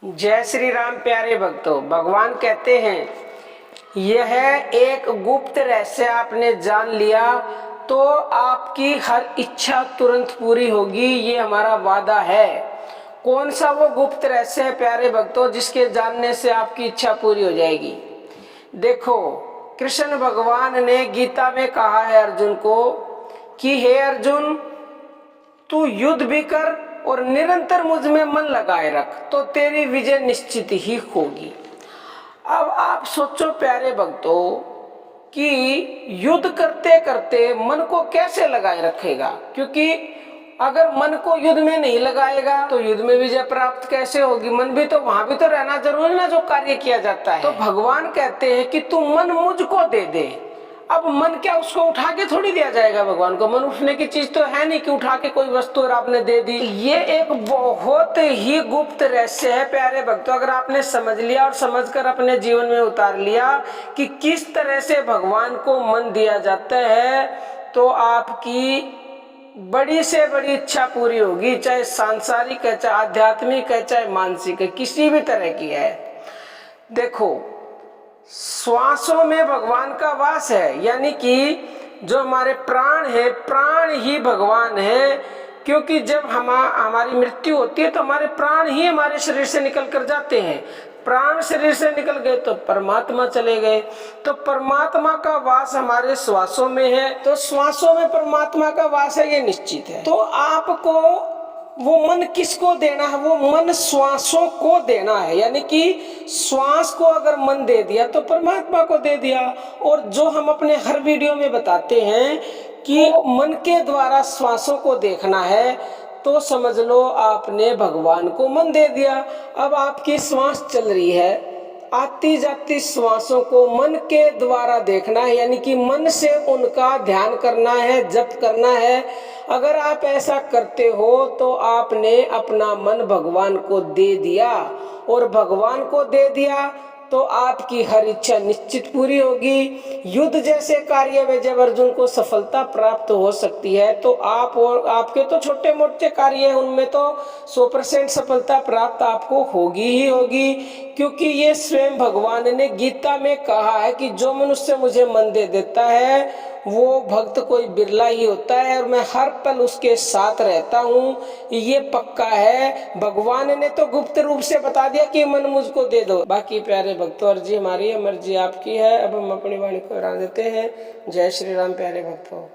जय श्री राम प्यारे भक्तों। भगवान कहते हैं यह एक गुप्त रहस्य आपने जान लिया तो आपकी हर इच्छा तुरंत पूरी होगी, ये हमारा वादा है। कौन सा वो गुप्त रहस्य है प्यारे भक्तों जिसके जानने से आपकी इच्छा पूरी हो जाएगी? देखो, कृष्ण भगवान ने गीता में कहा है अर्जुन को कि हे अर्जुन, तू युद्ध भी कर और निरंतर मुझ में मन लगाए रख तो तेरी विजय निश्चित ही होगी। अब आप सोचो प्यारे भक्तों कि युद्ध करते करते मन को कैसे लगाए रखेगा, क्योंकि अगर मन को युद्ध में नहीं लगाएगा तो युद्ध में विजय प्राप्त कैसे होगी? मन भी तो वहां भी तो रहना जरूरी ना जो कार्य किया जाता है। तो भगवान कहते हैं कि तू मन मुझको दे दे। अब मन क्या उसको उठा के थोड़ी दिया जाएगा भगवान को? मन उठने की चीज तो है नहीं कि उठा के कोई वस्तु और आपने दे दी। ये एक बहुत ही गुप्त रहस्य है प्यारे भक्तों। अगर आपने समझ लिया और समझकर अपने जीवन में उतार लिया कि किस तरह से भगवान को मन दिया जाता है तो आपकी बड़ी से बड़ी इच्छा पूरी होगी, चाहे सांसारिक है, चाहे आध्यात्मिक है, चाहे मानसिक है, किसी भी तरह की है। देखो, श्वासों में भगवान का वास है, यानी कि जो हमारे प्राण है, प्राण ही भगवान है। क्योंकि जब हमारी मृत्यु होती है तो हमारे प्राण ही हमारे शरीर से निकल कर जाते हैं। प्राण शरीर से निकल गए तो परमात्मा चले गए। तो परमात्मा का वास हमारे श्वासों में है, तो श्वासों में परमात्मा का वास है, ये निश्चित है। तो आपको वो मन किसको देना है? वो मन श्वासों को देना है, यानी कि श्वास को अगर मन दे दिया तो परमात्मा को दे दिया। और जो हम अपने हर वीडियो में बताते हैं कि मन के द्वारा श्वासों को देखना है तो समझ लो आपने भगवान को मन दे दिया। अब आपकी श्वास चल रही है, आती जाती श्वासों को मन के द्वारा देखना है, यानी कि मन से उनका ध्यान करना है, जप करना है। अगर आप ऐसा करते हो तो आपने अपना मन भगवान को दे दिया, और भगवान को दे दिया तो आपकी हर इच्छा निश्चित पूरी होगी। युद्ध जैसे कार्य में जब अर्जुन को सफलता प्राप्त हो सकती है तो आप और आपके तो छोटे मोटे कार्य हैं, उनमें तो 100% सफलता प्राप्त आपको होगी ही होगी। क्योंकि ये स्वयं भगवान ने गीता में कहा है कि जो मनुष्य मुझे मन दे देता है वो भक्त कोई बिरला ही होता है, और मैं हर पल उसके साथ रहता हूँ, ये पक्का है। भगवान ने तो गुप्त रूप से बता दिया कि मन मुझको दे दो। बाकी प्यारे भक्तों, अर्जी हमारी है, मर्जी आपकी है। अब हम अपनी वाणी को विराम देते हैं। जय श्री राम प्यारे भक्तों।